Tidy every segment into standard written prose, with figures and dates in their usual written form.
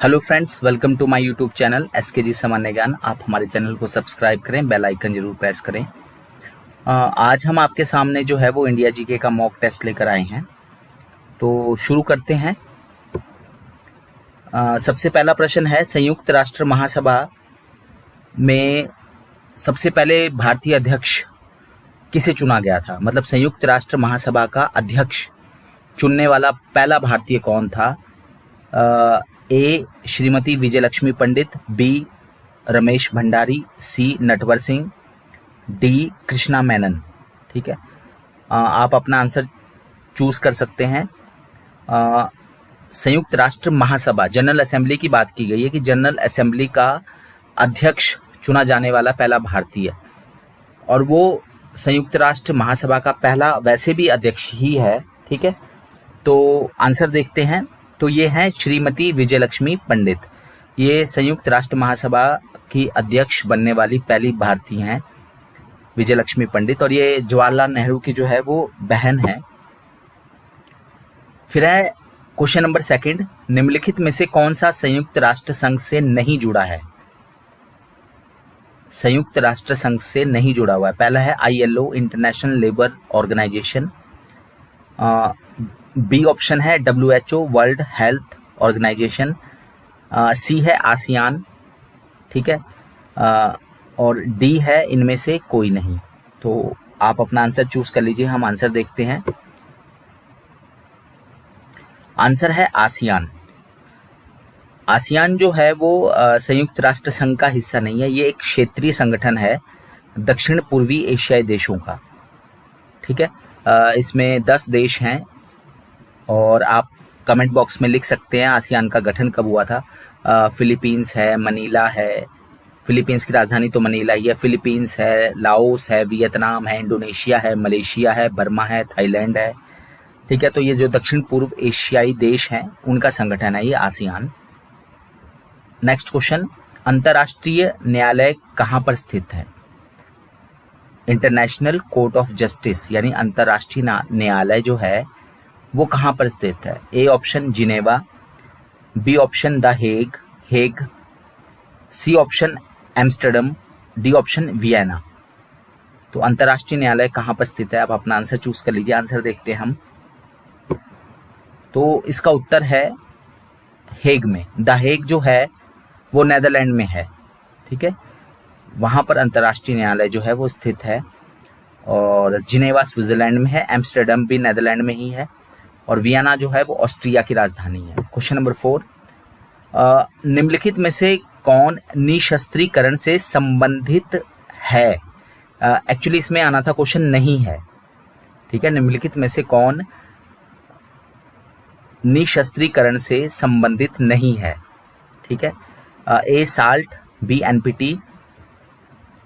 Hello friends, welcome to my YouTube channel SKG सामान्य ज्ञान। आप हमारे चैनल को सब्सक्राइब करें, बेल आइकन जरूर प्रेस करें। आज हम आपके सामने जो है वो इंडिया जीके का मॉक टेस्ट लेकर आए हैं, तो शुरू करते हैं। सबसे पहला प्रश्न है, संयुक्त राष्ट्र महासभा में सबसे पहले भारतीय अध्यक्ष किसे चुना गया था? मतलब संयुक्त राष्ट्र महासभा का अध्यक्ष चुनने वाला पहला भारतीय कौन था? ए श्रीमती विजयलक्ष्मी पंडित, बी रमेश भंडारी, सी नटवर सिंह, डी कृष्णा मेनन। ठीक है, आप अपना आंसर चूज कर सकते हैं। संयुक्त राष्ट्र महासभा जनरल असेंबली की बात की गई है कि जनरल असेंबली का अध्यक्ष चुना जाने वाला पहला भारतीय, और वो संयुक्त राष्ट्र महासभा का पहला वैसे भी अध्यक्ष ही है। ठीक है, तो आंसर देखते हैं। तो ये है श्रीमती विजयलक्ष्मी पंडित, ये संयुक्त राष्ट्र महासभा की अध्यक्ष बनने वाली पहली भारतीय हैं, विजयलक्ष्मी पंडित, और ये जवाहरलाल नेहरू की जो है वो बहन है। फिर है क्वेश्चन नंबर सेकंड, निम्नलिखित में से कौन सा संयुक्त राष्ट्र संघ से नहीं जुड़ा है? संयुक्त राष्ट्र संघ से नहीं जुड़ा हुआ है। पहला है ILO, international labour organisation. B option है WHO, world health organisation. C है आसियान। ठीक है, और डी है इनमें से कोई नहीं। तो आप अपना आंसर चूज कर लीजिए। हम आंसर देखते हैं। आंसर है आसियान। आसियान जो है वो संयुक्त राष्ट्र संघ का हिस्सा नहीं है, ये एक क्षेत्रीय संगठन है दक्षिण पूर्वी एशियाई देशों का। ठीक है, इसमें 10 देश हैं, और आप कमेंट बॉक्स में लिख सकते हैं आसियान का गठन कब हुआ था। फिलीपींस है, मनीला है, फिलीपींस की राजधानी तो मनीला ही है। फिलीपींस है, लाओस है, वियतनाम है, इंडोनेशिया है, मलेशिया है, बर्मा है, थाईलैंड है। ठीक है, तो ये जो दक्षिण पूर्व एशियाई देश हैं उनका संगठन है ये आसियान। नेक्स्ट क्वेश्चन, अंतर्राष्ट्रीय न्यायालय कहाँ पर स्थित है? इंटरनेशनल कोर्ट ऑफ जस्टिस यानी अंतर्राष्ट्रीय न्यायालय जो है वो कहाँ पर स्थित है? A option Geneva, B option the Hague, C option Amsterdam, D option Vienna. तो अंतर्राष्ट्रीय न्यायालय कहाँ पर स्थित है? आप अपना आंसर चूज कर लीजिए। आंसर देखते हैं हम। तो इसका उत्तर है हेग में। द हेग जो है वो नेदरलैंड में है। ठीक है, वहां पर अंतर्राष्ट्रीय न्यायालय जो है वो स्थित है, और जिनेवा स्विट्जरलैंड में है, एम्स्टर्डम भी नेदरलैंड में ही है, और वियना जो है वो ऑस्ट्रिया की राजधानी है। क्वेश्चन नंबर 4, निम्नलिखित में से कौन निशस्त्रीकरण से संबंधित है? एक्चुअली इसमें आना था क्वेश्चन नहीं है। ठीक है, निम्नलिखित में से कौन निशस्त्रीकरण से संबंधित नहीं है? ठीक है, ए साल्ट, बी NPT,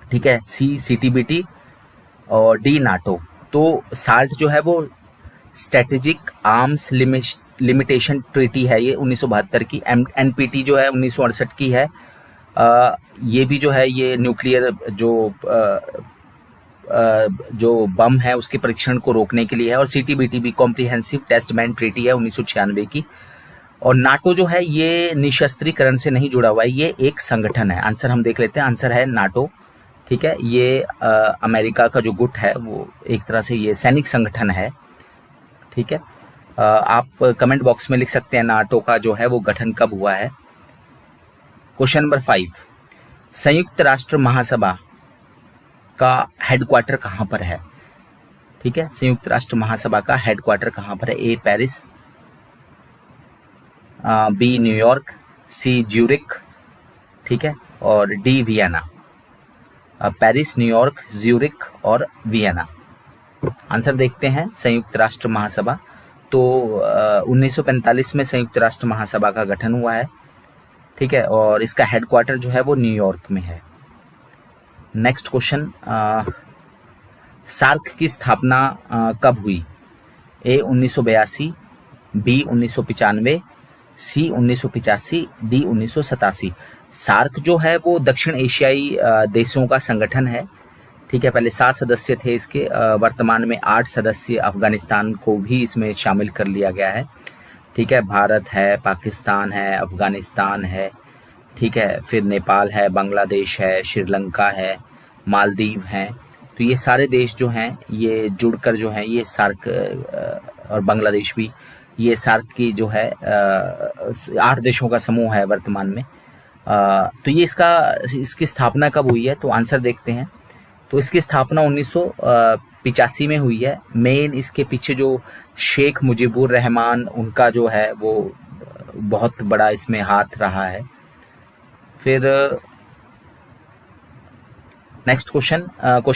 ठीक है, सी CTBT, और डी नाटो। तो साल्ट जो है वो स्ट्रेटेजिक आर्म्स लिमिटेशन ट्रीटी है, ये 1972 की। NPT जो है 1968 की है। ये भी जो है ये न्यूक्लियर जो बम है उसके परीक्षण को रोकने के लिए है, और CTBT भी कॉम्प्रिहेंसिव टेस्ट बैन ट्रीटी है 1996 की। और नाटो जो है ये निशस्त्रीकरण से नहीं जुड़ा हुआ है, ये एक संगठन है। आंसर हम देख लेते हैं। आंसर है नाटो। ठीक है, ये अमेरिका का जो गुट है वो एक तरह से ये सैनिक संगठन है। ठीक है, आप कमेंट बॉक्स में लिख सकते हैं नाटो का जो है वो गठन कब हुआ है। क्वेश्चन नंबर 5, संयुक्त राष्ट्र महासभा का हेडक्वार्टर कहाँ पर है? ठीक है, संयुक्त राष्ट्र महासभा का हेडक्वार्टर कहाँ पर है? ए पेरिस, बी न्यूयॉर्क, सी ज्यूरिक, ठीक है, और D Vienna. Paris, New York, Zurich और वियना। आंसर देखते हैं। संयुक्त राष्ट्र महासभा तो 1945 में संयुक्त राष्ट्र महासभा का गठन हुआ है। ठीक है, और इसका हेडक्वार्टर जो है वो न्यूयॉर्क में है। नेक्स्ट क्वेश्चन, सार्क की स्थापना कब हुई? ए 1982, बी 1995, सी 1985, डी 1987। सार्क जो है वो दक्षिण एशियाई देशों का संगठन है। ठीक है, पहले 7 सदस्य थे इसके, वर्तमान में 8 सदस्य, अफगानिस्तान को भी इसमें शामिल कर लिया गया है। ठीक है, भारत है, पाकिस्तान है, अफगानिस्तान है, ठीक है, फिर नेपाल है, बांग्लादेश है, श्रीलंका है, मालदीव हैं। तो ये सारे देश जो हैं ये जुड़कर जो हैं ये सार्क और बांग्लादेश भी, ये सार्क की जो है 8 देशों का समूह है वर्तमान में। तो ये इसकी स्थापना कब हुई है, तो आंसर देखते हैं। तो इसकी स्थापना 1985 में हुई है। मेन इसके पीछे जो शेख मुजीबुर रहमान, उनका जो है वो बहुत बड़ा इसमें हाथ रहा है। फिर नेक्स्ट क्वेश्चन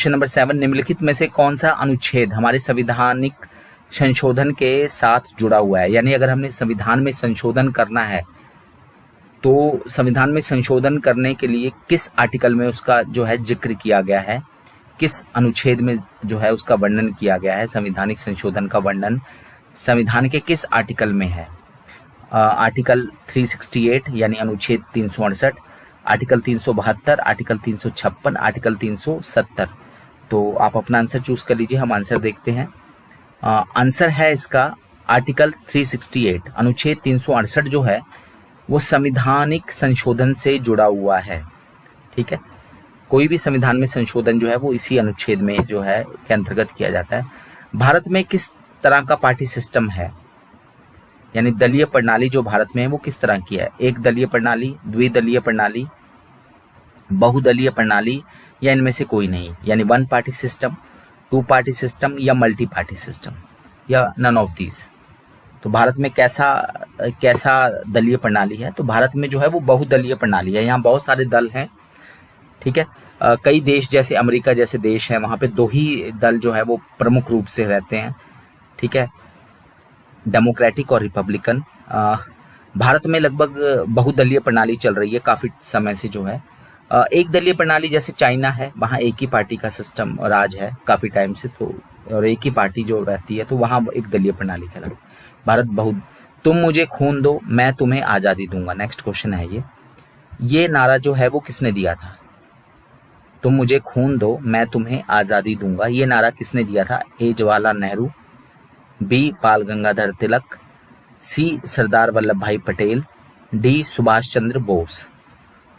नंबर 7, निम्नलिखित में से कौन सा अनुच्छेद हमारे संविधानिक संशोधन के साथ जुड़ा हुआ है? यानी अगर हमने संविधान में संशोधन करना है तो संविधान में संशोधन करने के लिए किस आर्टिकल में उसका जो है जिक्र किया गया है, किस अनुच्छेद में जो है उसका वर्णन किया गया है? संवैधानिक संशोधन का वर्णन संविधान के किस आर्टिकल में है? आर्टिकल 368 यानी अनुच्छेद 368, आर्टिकल 372, आर्टिकल 356, आर्टिकल 370। तो आप अपना आंसर चूज कर लीजिए, हम आंसर देखते हैं। आंसर है इसका आर्टिकल 368। अनुच्छेद 368 जो है वो संविधानिक संशोधन से जुड़ा हुआ है। ठीक है, कोई भी संविधान में संशोधन जो है वो इसी अनुच्छेद में जो है के अंतर्गत किया जाता है। भारत में किस तरह का पार्टी सिस्टम है, यानी दलीय प्रणाली जो भारत में है वो किस तरह की है? एक दलीय प्रणाली, द्विदलीय प्रणाली, बहुदलीय प्रणाली, या इनमें से कोई नहीं, यानी 1 पार्टी सिस्टम, 2 पार्टी सिस्टम, या मल्टी पार्टी सिस्टम, या नन ऑफ दीज। तो भारत में कैसा दलीय प्रणाली है? तो भारत में जो है वो बहुदलीय प्रणाली है। यहाँ बहुत सारे दल हैं। ठीक है, कई देश जैसे अमेरिका जैसे देश हैं, वहाँ पे 2 ही दल जो है वो प्रमुख रूप से रहते हैं। ठीक है, डेमोक्रेटिक और रिपब्लिकन। भारत में लगभग बहुदलीय प्रणाली चल रही है काफ़ी समय से जो है। एक दलीय प्रणाली जैसे चाइना है, वहाँ एक ही पार्टी का सिस्टम राज है काफ़ी टाइम से, तो और एक ही पार्टी जो रहती है, तो वहाँ एक दलीय प्रणाली कहलाती है। भारत तुम मुझे खून दो मैं तुम्हें आज़ादी दूंगा, नेक्स्ट क्वेश्चन है ये नारा जो है वो किसने दिया था? तुम मुझे खून दो मैं तुम्हें आज़ादी दूंगा, ये नारा किसने दिया था? ए जवाहरलाल नेहरू, बी बाल गंगाधर तिलक, सी सरदार वल्लभ भाई पटेल, डी सुभाष चंद्र बोस।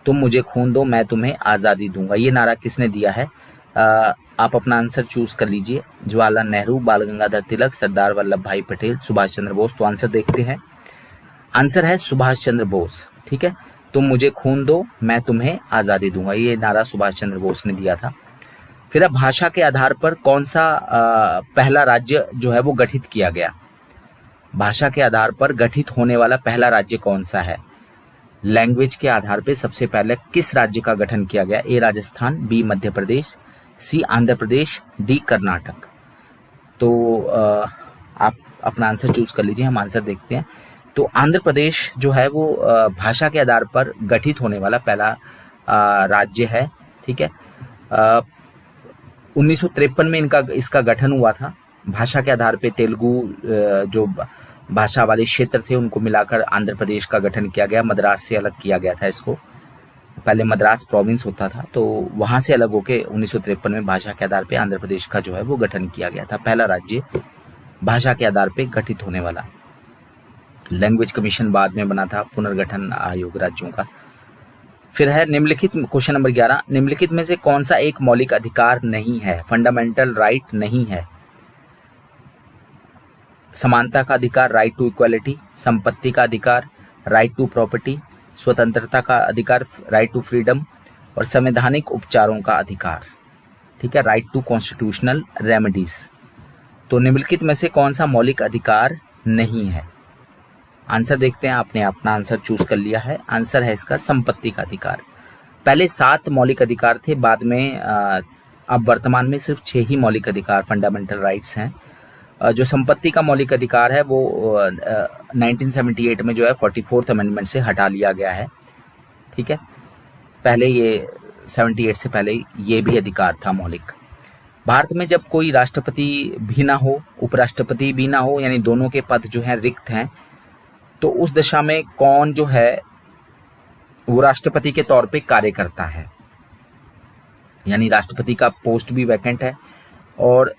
तुम मुझे खून दो मैं तुम्हें आज़ादी दूंगा, ये नारा किसने दिया है? आप अपना आंसर चूज कर लीजिए। जवाहरलाल नेहरू, बाल गंगाधर तिलक, सरदार वल्लभ भाई पटेल, सुभाष चंद्र बोस। तो आंसर देखते हैं। आंसर है सुभाष चंद्र बोस। ठीक है, तुम मुझे खून दो मैं तुम्हें आज़ादी दूंगा, ये नारा सुभाष चंद्र बोस ने दिया था। फिर अब भाषा के आधार पर कौन सा पहला राज्य जो है वो गठित किया गया? भाषा के आधार पर गठित होने वाला पहला राज्य कौन सा है? लैंग्वेज के आधार पर सबसे पहले किस राज्य का गठन किया गया? ए राजस्थान, बी मध्य प्रदेश, सी आंध्र प्रदेश, डी कर्नाटक। तो आप अपना आंसर चूज कर लीजिए, हम आंसर देखते हैं। तो आंध्र प्रदेश जो है वो भाषा के आधार पर गठित होने वाला पहला राज्य है। ठीक है, 1953 में इसका गठन हुआ था। भाषा के आधार पे तेलुगु जो भाषा वाले क्षेत्र थे उनको मिलाकर आंध्र प्रदेश का गठन किया गया। मद्रास से अलग किया गया था इसको, पहले मद्रास प्रोविंस होता था, तो वहां से अलग होके 1953 में भाषा के आधार पे आंध्र प्रदेश का जो है वो गठन किया गया था, पहला राज्य भाषा के आधार पे गठित होने वाला। लैंग्वेज कमीशन बाद में बना था, पुनर्गठन आयोग राज्यों का। फिर है निम्नलिखित, क्वेश्चन नंबर 11, निम्नलिखित में से कौन सा एक मौलिक अधिकार नहीं है, फंडामेंटल राइट नहीं है? समानता का अधिकार, राइट टू इक्वालिटी, संपत्ति का अधिकार, राइट टू प्रॉपर्टी, स्वतंत्रता का अधिकार, राइट टू फ्रीडम, और संवैधानिक उपचारों का अधिकार। ठीक है, राइट टू कॉन्स्टिट्यूशनल रेमेडीज। तो निम्नलिखित में से कौन सा मौलिक अधिकार नहीं है? आंसर देखते हैं। आपने अपना आंसर चूज कर लिया है। आंसर है इसका संपत्ति का अधिकार। पहले 7 मौलिक अधिकार थे, बाद में अब वर्तमान में सिर्फ 6 ही मौलिक अधिकार फंडामेंटल राइट्स हैं। जो संपत्ति का मौलिक अधिकार है वो 1978 में जो है 44th अमेंडमेंट से हटा लिया गया है। ठीक है, पहले ये 78 से पहले ये भी अधिकार था मौलिक। भारत में जब कोई राष्ट्रपति भी ना हो, उपराष्ट्रपति भी ना हो, यानी दोनों के पद जो हैं रिक्त हैं, तो उस दशा में कौन जो है वो राष्ट्रपति के तौर पे कार्य करता है? यानी राष्ट्रपति का पोस्ट भी वैकेंट है और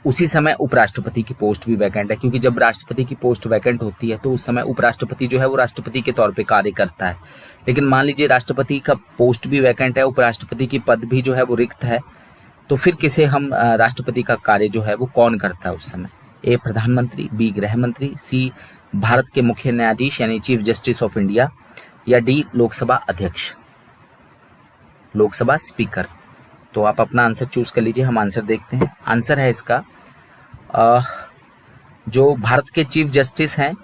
उसी समय उपराष्ट्रपति की पोस्ट भी वैकेंट है, क्योंकि जब राष्ट्रपति की पोस्ट वैकेंट होती है तो उस समय उपराष्ट्रपति जो है वो राष्ट्रपति के तौर पे कार्य करता है। लेकिन मान लीजिए राष्ट्रपति का पोस्ट भी वैकेंट है, उपराष्ट्रपति की पद भी जो है वो रिक्त है, तो फिर किसे हम राष्ट्रपति का कार्य जो है वो कौन करता है उस समय? ए प्रधानमंत्री, बी गृह मंत्री, सी भारत के मुख्य न्यायाधीश यानी चीफ जस्टिस ऑफ इंडिया, या डी लोकसभा अध्यक्ष, लोकसभा स्पीकर। तो आप अपना आंसर चूज कर लीजिए, हम आंसर देखते हैं। आंसर है इसका जो भारत के चीफ जस्टिस हैं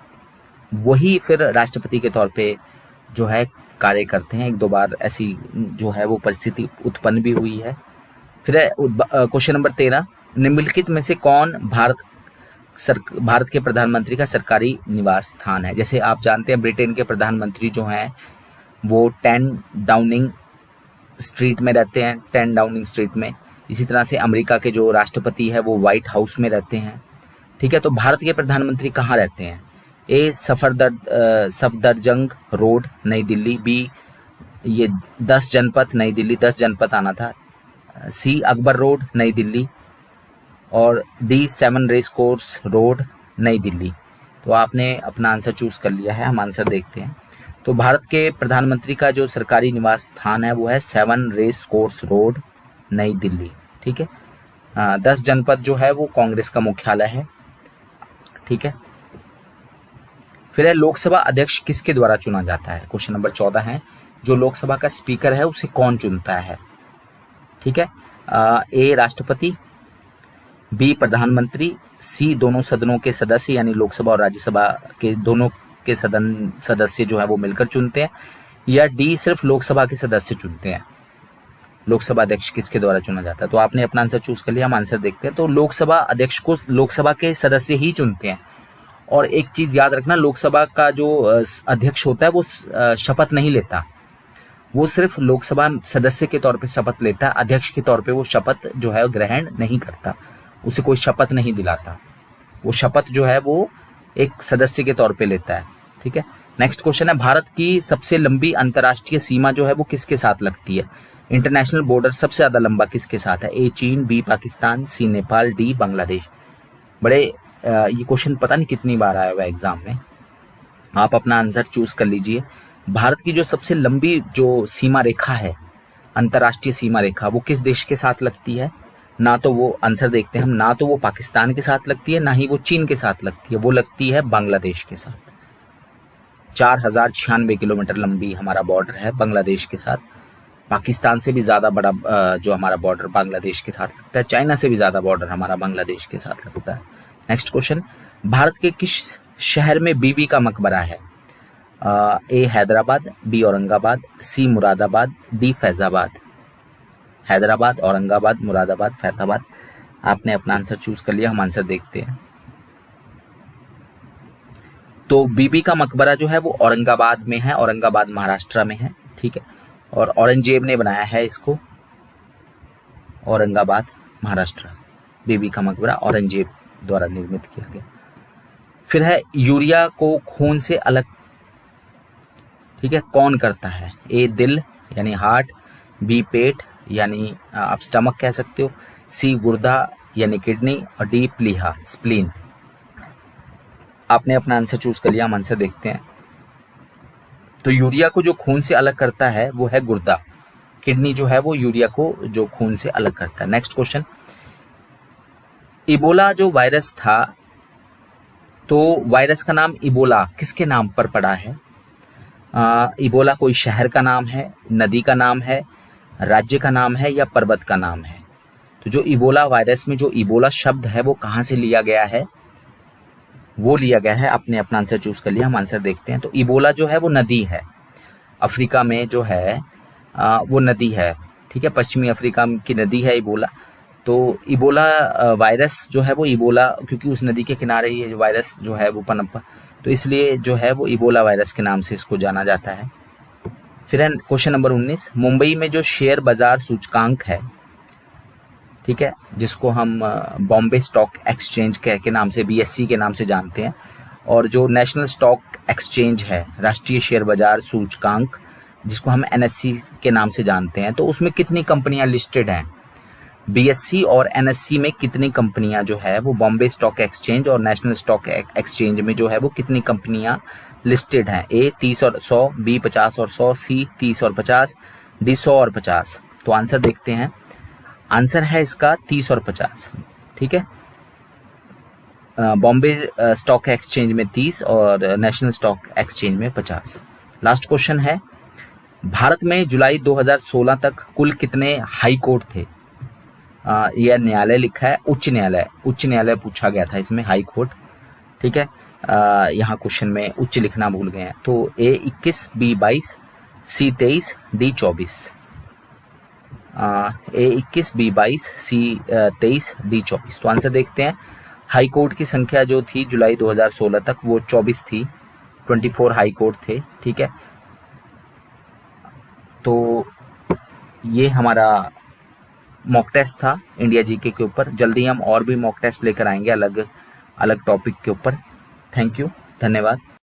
वही फिर राष्ट्रपति के तौर पे जो है कार्य करते हैं। एक दो बार ऐसी जो है वो परिस्थिति उत्पन्न भी हुई है। फिर क्वेश्चन नंबर 13, निम्नलिखित में से कौन भारत के प्रधानमंत्री का सरकारी निवास स्थान है? जैसे आप जानते हैं ब्रिटेन के प्रधानमंत्री जो हैं वो 10 डाउनिंग स्ट्रीट में रहते हैं, 10 डाउनिंग स्ट्रीट में। इसी तरह से अमेरिका के जो राष्ट्रपति है वो व्हाइट हाउस में रहते हैं। ठीक है, तो भारत के प्रधानमंत्री कहाँ रहते हैं? ए सफदरजंग रोड नई दिल्ली, बी ये 10 जनपथ नई दिल्ली, 10 जनपथ आना था, सी अकबर रोड नई दिल्ली, और डी 7 रेस कोर्स रोड नई दिल्ली। तो आपने अपना आंसर चूज कर लिया है, हम आंसर देखते हैं। तो भारत के प्रधानमंत्री का जो सरकारी निवास स्थान है वो है 7 रेस कोर्स रोड नई दिल्ली। ठीक है, 10 जनपद जो है वो कांग्रेस का मुख्यालय है। ठीक है, फिर है लोकसभा अध्यक्ष किसके द्वारा चुना जाता है? क्वेश्चन नंबर 14 है, जो लोकसभा का स्पीकर है उसे कौन चुनता है? ठीक है, ए राष्ट्रपति, बी प्रधानमंत्री, सी दोनों सदनों के सदस्य यानी लोकसभा और राज्यसभा के दोनों के सदस्य जो है वो मिलकर चुनते हैं, या डी सिर्फ लोकसभा के सदस्य चुनते हैं। लोकसभा अध्यक्ष किसके द्वारा चुना जाता है? तो आपने अपना आंसर चूज कर लिया, हम आंसर देखते हैं। तो लोकसभा अध्यक्ष को लोकसभा के सदस्य ही चुनते हैं। और एक चीज याद रखना, लोकसभा का जो अध्यक्ष होता है वो शपथ नहीं लेता, वो सिर्फ लोकसभा सदस्य के तौर पे शपथ लेता है। अध्यक्ष के तौर पे वो शपथ जो है ग्रहण नहीं करता, उसे कोई शपथ नहीं दिलाता। वो शपथ जो है वो एक सदस्य के तौर पे लेता है। ठीक है, नेक्स्ट क्वेश्चन है, भारत की सबसे लंबी अंतर्राष्ट्रीय सीमा जो है वो किसके साथ लगती है? इंटरनेशनल बॉर्डर सबसे ज्यादा लंबा किसके साथ है? ए चीन, बी पाकिस्तान, सी नेपाल, डी बांग्लादेश। बड़े ये क्वेश्चन पता नहीं कितनी बार आया हुआ है एग्जाम में, आप अपना आंसर चूज कर लीजिए। भारत की जो सबसे लंबी जो सीमा रेखा है, अंतर्राष्ट्रीय सीमा रेखा, वो किस देश के साथ लगती है? ना तो वो आंसर देखते हैं हम, ना तो वो पाकिस्तान के साथ लगती है, ना ही वो चीन के साथ लगती है, वो लगती है बांग्लादेश के साथ। 4096 किलोमीटर लंबी हमारा बॉर्डर है बांग्लादेश के साथ। पाकिस्तान से भी ज्यादा बड़ा जो हमारा बॉर्डर बांग्लादेश के साथ लगता है, चाइना से भी ज्यादा बॉर्डर हमारा बांग्लादेश के साथ लगता है। नेक्स्ट क्वेश्चन, भारत के किस शहर में बीबी का मकबरा है? ए हैदराबाद, बी औरंगाबाद, सी मुरादाबाद, डी फैजाबाद। हैदराबाद, औरंगाबाद, मुरादाबाद, फैजाबाद। आपने अपना आंसर चूज कर लिया, हम आंसर देखते हैं। तो बीबी का मकबरा जो है वो औरंगाबाद में है, औरंगाबाद महाराष्ट्र में है। ठीक है, और औरंगजेब ने बनाया है इसको, औरंगाबाद महाराष्ट्र। बीबी का मकबरा औरंगजेब द्वारा निर्मित किया गया। फिर है यूरिया को खून से अलग, ठीक है, कौन करता है? ए दिल यानी हार्ट, बी पेट यानी आप स्टमक कह सकते हो, सी गुर्दा यानी किडनी, और डी प्लीहा स्प्लीन। आपने अपना आंसर चूज कर लिया, हम आंसर देखते हैं। तो यूरिया को जो खून से अलग करता है वो है गुर्दा, किडनी जो है वो यूरिया को जो खून से अलग करता है। नेक्स्ट क्वेश्चन, इबोला जो वायरस था, तो वायरस का नाम इबोला किसके नाम पर पड़ा है? इबोला कोई शहर का नाम है, नदी का नाम है, राज्य का नाम है, या पर्वत का नाम है? तो जो इबोला वायरस में जो इबोला शब्द है वो कहाँ से लिया गया है? वो लिया गया है, आपने अपना आंसर चूज कर लिया, हम आंसर देखते हैं। तो इबोला जो है वो नदी है, अफ्रीका में जो है वो नदी है। ठीक है, पश्चिमी अफ्रीका की नदी है इबोला। तो इबोला वायरस जो है वो इबोला, क्योंकि उस नदी के किनारे ये वायरस जो है वो पनपा, तो इसलिए जो है वो इबोला वायरस के नाम से इसको जाना जाता है। फिर है क्वेश्चन नंबर 19, मुंबई में जो शेयर बाजार सूचकांक है, ठीक है, जिसको हम बॉम्बे स्टॉक एक्सचेंज के नाम से, BSE के नाम से जानते हैं, और जो नेशनल स्टॉक एक्सचेंज है, राष्ट्रीय शेयर बाजार सूचकांक, जिसको हम NSE के नाम से जानते हैं, तो उसमें कितनी कंपनियां लिस्टेड हैं? बीएससी और एनएससी में कितनी कंपनियां जो है वो बॉम्बे स्टॉक एक्सचेंज और नेशनल स्टॉक एक्सचेंज में जो है वो कितनी कंपनियां लिस्टेड हैं? ए 30 और 100, बी 50 और 100, सी 30 और 50, डी 100 और 50। तो आंसर देखते हैं। आंसर है इसका 30 और 50। ठीक है, बॉम्बे स्टॉक एक्सचेंज में 30 और नेशनल स्टॉक एक्सचेंज में 50। लास्ट क्वेश्चन है, भारत में जुलाई 2016 तक कुल कितने हाई कोर्ट थे? यह न्यायालय लिखा है, उच्च न्यायालय पूछा गया था इसमें, हाई कोर्ट। ठीक है, यहाँ क्वेश्चन में उच्च लिखना भूल गए हैं। तो ए 21, बी 22, सी 23, डी 24। ए 21, बी 22, सी 23, डी 24। तो आंसर देखते हैं। हाई कोर्ट की संख्या जो थी जुलाई 2016 तक वो 24 थी, 24 हाई कोर्ट थे। ठीक है, तो ये हमारा मॉक टेस्ट था इंडिया जीके के ऊपर। जल्दी हम और भी मॉक टेस्ट लेकर आएंगे अलग अलग टॉपिक के ऊपर। थैंक यू, धन्यवाद।